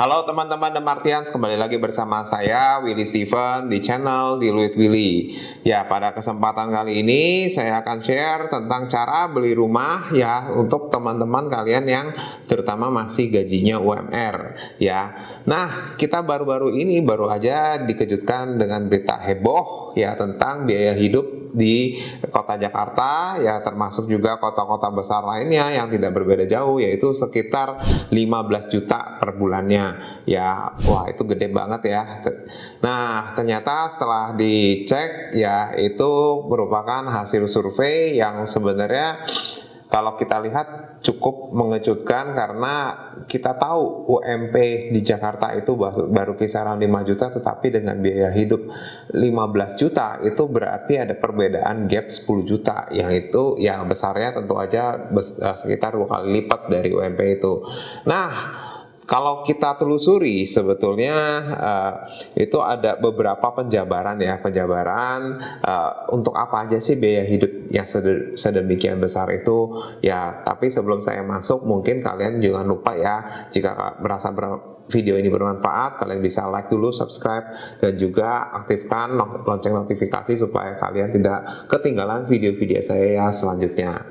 Halo teman-teman The Martians, kembali lagi bersama saya Willy Steven di channel Diluit Willy. Ya, pada kesempatan kali ini saya akan share tentang cara beli rumah ya untuk teman-teman kalian yang terutama masih gajinya UMR ya. Nah, kita baru aja dikejutkan dengan berita heboh ya tentang biaya hidup di kota Jakarta ya, termasuk juga kota-kota besar lainnya yang tidak berbeda jauh, yaitu sekitar 15 juta per bulannya ya. Wah, itu gede banget ya. Nah, ternyata setelah dicek ya, itu merupakan hasil survei yang sebenarnya kalau kita lihat cukup mengejutkan, karena kita tahu UMP di Jakarta itu baru kisaran 5 juta, tetapi dengan biaya hidup 15 juta itu berarti ada perbedaan gap 10 juta, yang itu yang besarnya tentu aja sekitar 2 kali lipat dari UMP itu. Nah, kalau kita telusuri sebetulnya itu ada beberapa penjabaran untuk apa aja sih biaya hidup yang sedemikian besar itu ya. Tapi sebelum saya masuk, mungkin kalian jangan lupa ya, jika merasa video ini bermanfaat, kalian bisa like dulu, subscribe, dan juga aktifkan lonceng notifikasi supaya kalian tidak ketinggalan video-video saya selanjutnya.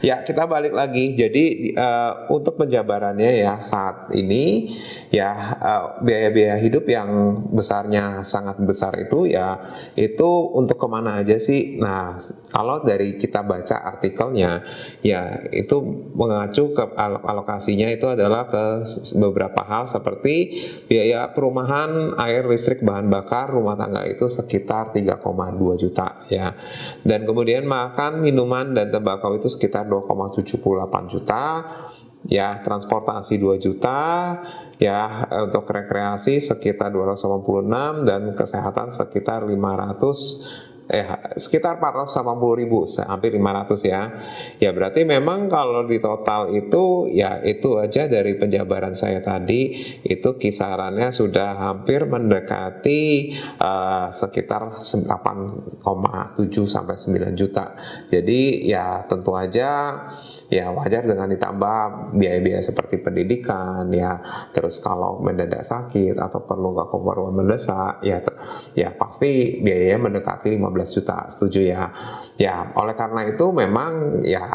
Ya, kita balik lagi. Jadi untuk penjabarannya ya, saat ini ya biaya-biaya hidup yang besarnya sangat besar itu ya, itu untuk kemana aja sih? Nah, kalau dari kita baca artikelnya ya, itu mengacu ke alokasinya itu adalah ke beberapa hal seperti biaya perumahan, air, listrik, bahan bakar rumah tangga itu sekitar 3,2 juta ya. Dan kemudian makan, minuman, dan tembakau itu sekitar 2,78 juta ya, transportasi 2 juta ya, untuk rekreasi sekitar 286, dan kesehatan sekitar sekitar 480.000, hampir 500 ya. Ya, berarti memang kalau di total itu ya, itu aja dari penjabaran saya tadi itu kisarannya sudah hampir mendekati sekitar 8,7 sampai 9 juta. Jadi ya tentu aja ya wajar dengan ditambah biaya-biaya seperti pendidikan ya, terus kalau mendadak sakit atau perlu keperluan mendesak ya pasti biayanya mendekati 15 juta, setuju ya. Ya, oleh karena itu memang ya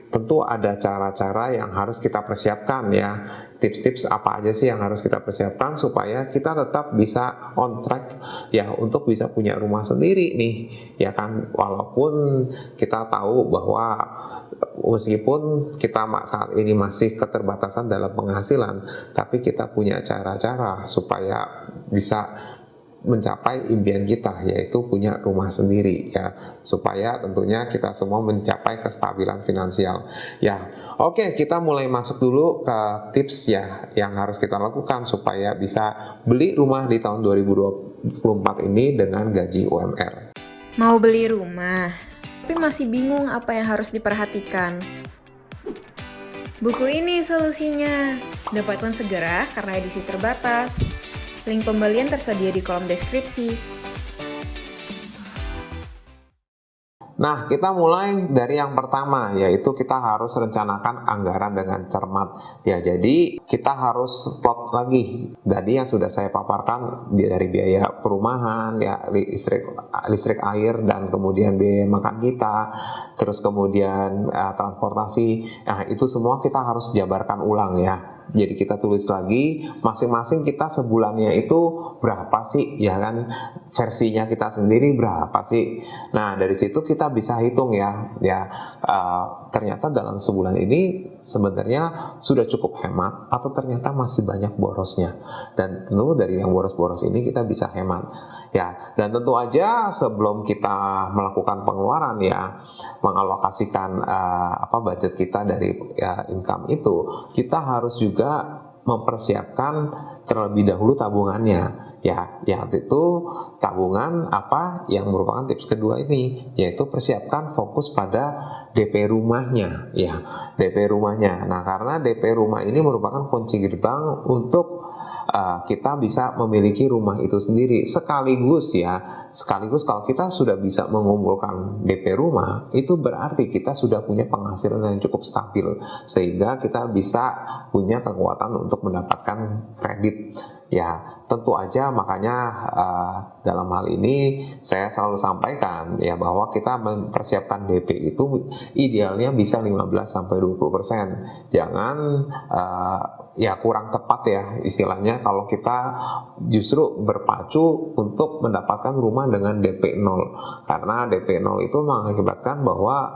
tentu ada cara-cara yang harus kita persiapkan ya. Tips-tips apa aja sih yang harus kita persiapkan supaya kita tetap bisa on track ya untuk bisa punya rumah sendiri nih ya kan. Walaupun kita tahu bahwa meskipun kita saat ini masih keterbatasan dalam penghasilan, tapi kita punya cara-cara supaya bisa mencapai impian kita, yaitu punya rumah sendiri ya, supaya tentunya kita semua mencapai kestabilan finansial ya. Oke, kita mulai masuk dulu ke tips ya yang harus kita lakukan supaya bisa beli rumah di tahun 2024 ini dengan gaji UMR. Mau beli rumah, tapi masih bingung apa yang harus diperhatikan? Buku ini solusinya. Dapatkan segera karena edisi terbatas. Link pembelian tersedia di kolom deskripsi. Nah, kita mulai dari yang pertama, yaitu kita harus rencanakan anggaran dengan cermat. Ya, jadi kita harus plot lagi tadi yang sudah saya paparkan, dari biaya perumahan, ya listrik, air, dan kemudian biaya makan kita, terus kemudian transportasi. Nah, itu semua kita harus jabarkan ulang ya. Jadi kita tulis lagi masing-masing kita sebulannya itu berapa sih ya kan, versinya kita sendiri berapa sih. Nah, dari situ kita bisa hitung ya ternyata dalam sebulan ini sebenarnya sudah cukup hemat atau ternyata masih banyak borosnya. Dan tentu dari yang boros-boros ini kita bisa hemat ya. Dan tentu aja sebelum kita melakukan pengeluaran ya, mengalokasikan budget kita dari income itu, kita harus juga mempersiapkan terlebih dahulu tabungannya ya. Yang itu tabungan apa yang merupakan tips kedua ini, yaitu persiapkan fokus pada DP rumahnya ya, DP rumahnya. Nah, karena DP rumah ini merupakan kunci gerbang untuk kita bisa memiliki rumah itu sendiri. Sekaligus kalau kita sudah bisa mengumpulkan DP rumah, itu berarti kita sudah punya penghasilan yang cukup stabil, sehingga kita bisa punya kekuatan untuk mendapatkan kredit. Ya, tentu aja makanya dalam hal ini saya selalu sampaikan ya bahwa kita mempersiapkan DP itu idealnya bisa 15-20%. Jangan ya kurang tepat ya istilahnya kalau kita justru berpacu untuk mendapatkan rumah dengan DP 0. Karena DP 0 itu mengakibatkan bahwa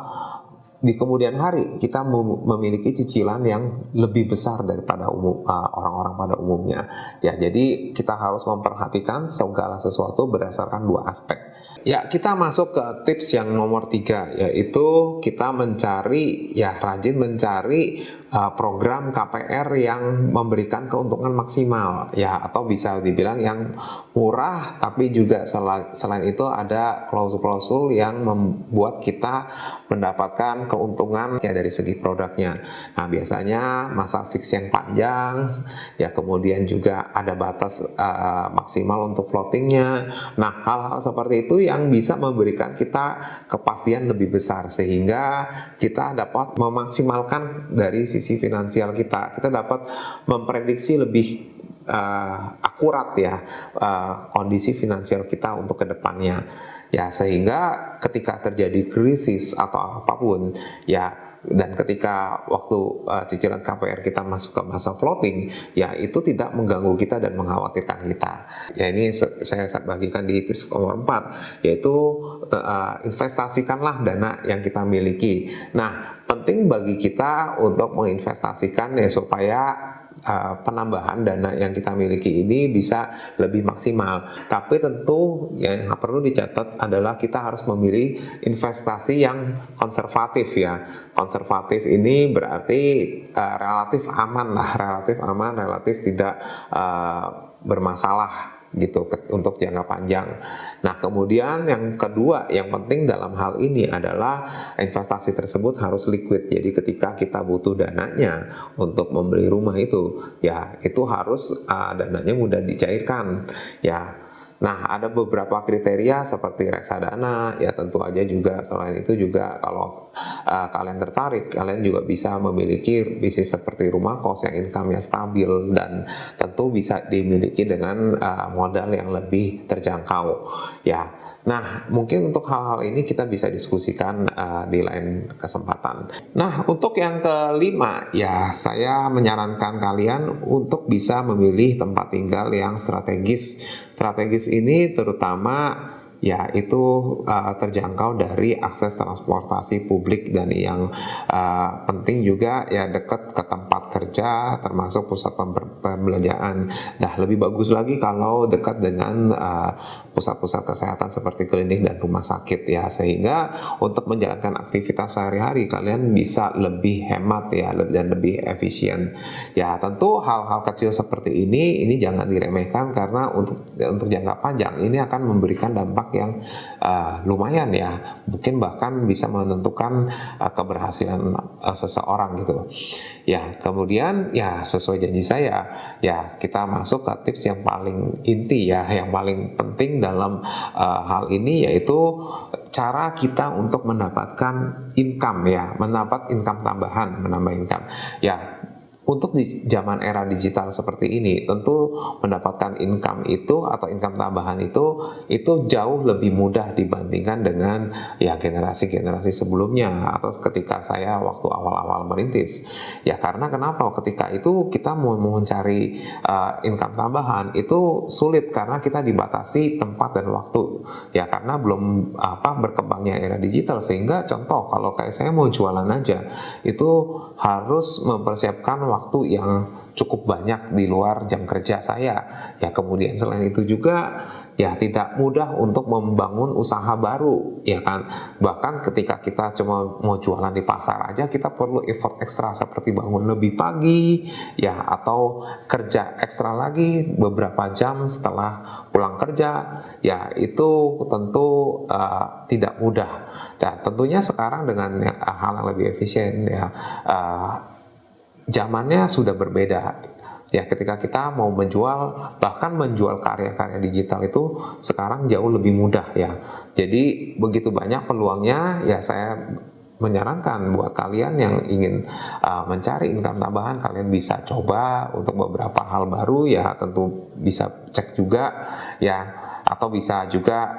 di kemudian hari kita memiliki cicilan yang lebih besar daripada orang-orang pada umumnya. Ya, jadi kita harus memperhatikan segala sesuatu berdasarkan dua aspek. Ya, kita masuk ke tips yang nomor 3, yaitu kita rajin mencari program KPR yang memberikan keuntungan maksimal, ya, atau bisa dibilang yang murah, tapi juga selain itu ada klausul-klausul yang membuat kita mendapatkan keuntungan ya dari segi produknya. Nah, biasanya masa fix yang panjang, ya, kemudian juga ada batas maksimal untuk floatingnya. Nah, hal-hal seperti itu yang bisa memberikan kita kepastian lebih besar, sehingga kita dapat memaksimalkan dari sisi finansial kita dapat memprediksi lebih akurat ya kondisi finansial kita untuk kedepannya ya, sehingga ketika terjadi krisis atau apapun ya, dan ketika waktu cicilan KPR kita masuk ke masa floating ya, itu tidak mengganggu kita dan mengkhawatirkan kita ya. Ini saya bagikan di tips nomor 4, yaitu investasikanlah dana yang kita miliki. Nah, penting bagi kita untuk menginvestasikan ya supaya penambahan dana yang kita miliki ini bisa lebih maksimal. Tapi tentu yang perlu dicatat adalah kita harus memilih investasi yang konservatif ya. Konservatif ini berarti relatif aman, relatif tidak bermasalah gitu untuk jangka panjang. Nah, kemudian yang kedua yang penting dalam hal ini adalah investasi tersebut harus liquid. Jadi ketika kita butuh dananya untuk membeli rumah itu, ya itu harus dananya mudah dicairkan ya. Nah, ada beberapa kriteria seperti reksadana, ya tentu aja juga. Selain itu juga kalau kalian tertarik, kalian juga bisa memiliki bisnis seperti rumah kos yang income-nya stabil dan tentu bisa dimiliki dengan modal yang lebih terjangkau. Ya, nah mungkin untuk hal-hal ini kita bisa diskusikan di lain kesempatan. Nah, untuk yang kelima, ya saya menyarankan kalian untuk bisa memilih tempat tinggal yang strategis. Strategis ini terutama ya itu terjangkau dari akses transportasi publik, dan yang penting juga ya dekat ke tempat kerja termasuk pusat perbelanjaan. Nah, lebih bagus lagi kalau dekat dengan pusat-pusat kesehatan seperti klinik dan rumah sakit ya, sehingga untuk menjalankan aktivitas sehari-hari kalian bisa lebih hemat ya dan lebih efisien. Ya, tentu hal-hal kecil seperti ini jangan diremehkan, karena untuk jangka panjang ini akan memberikan dampak yang lumayan ya, mungkin bahkan bisa menentukan keberhasilan seseorang gitu ya. Kemudian ya sesuai janji saya ya, kita masuk ke tips yang paling inti ya, yang paling penting dalam hal ini, yaitu cara kita untuk mendapatkan income ya, menambah income ya. Untuk di zaman era digital seperti ini, tentu mendapatkan income itu atau income tambahan itu jauh lebih mudah dibandingkan dengan ya generasi-generasi sebelumnya atau ketika saya waktu awal-awal merintis. Ya, karena kenapa? Ketika itu kita mau mencari income tambahan itu sulit karena kita dibatasi tempat dan waktu. Ya, karena belum berkembangnya era digital, sehingga contoh kalau kayak saya mau jualan aja itu harus mempersiapkan waktu yang cukup banyak di luar jam kerja saya ya. Kemudian selain itu juga ya tidak mudah untuk membangun usaha baru ya kan. Bahkan ketika kita cuma mau jualan di pasar aja kita perlu effort ekstra seperti bangun lebih pagi ya, atau kerja ekstra lagi beberapa jam setelah pulang kerja ya. Itu tentu tidak mudah, dan tentunya sekarang dengan hal yang lebih efisien ya, zamannya sudah berbeda Ya, ketika kita mau menjual, bahkan menjual karya-karya digital itu sekarang jauh lebih mudah ya. Jadi begitu banyak peluangnya, ya saya menyarankan buat kalian yang ingin mencari income tambahan, kalian bisa coba untuk beberapa hal baru ya, tentu bisa cek juga ya, atau bisa juga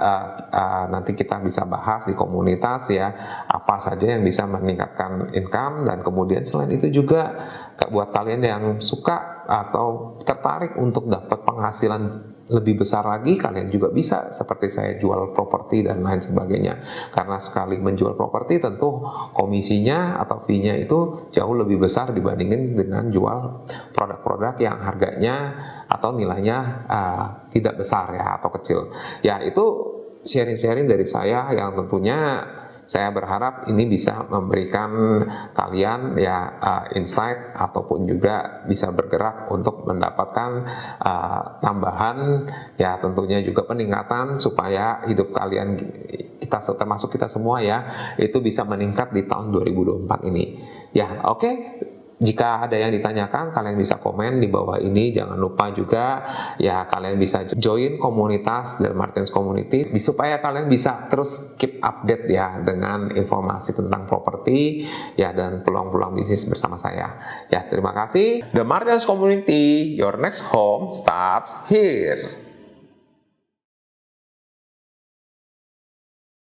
nanti kita bisa bahas di komunitas ya, apa saja yang bisa meningkatkan income. Dan kemudian selain itu juga buat kalian yang suka atau tertarik untuk dapat penghasilan lebih besar lagi, kalian juga bisa seperti saya jual properti dan lain sebagainya. Karena sekali menjual properti tentu komisinya atau fee-nya itu jauh lebih besar dibandingin dengan jual produk-produk yang harganya atau nilainya tidak besar ya, atau kecil. Ya, itu sharing-sharing dari saya yang tentunya saya berharap ini bisa memberikan kalian ya insight ataupun juga bisa bergerak untuk mendapatkan tambahan ya, tentunya juga peningkatan supaya hidup kalian, kita termasuk kita semua ya, itu bisa meningkat di tahun 2024 ini. Ya, oke. Jika ada yang ditanyakan, kalian bisa komen di bawah ini. Jangan lupa juga ya, kalian bisa join komunitas The Martins Community supaya kalian bisa terus keep update ya dengan informasi tentang properti ya dan peluang-peluang bisnis bersama saya. Ya, terima kasih. The Martins Community, your next home starts here.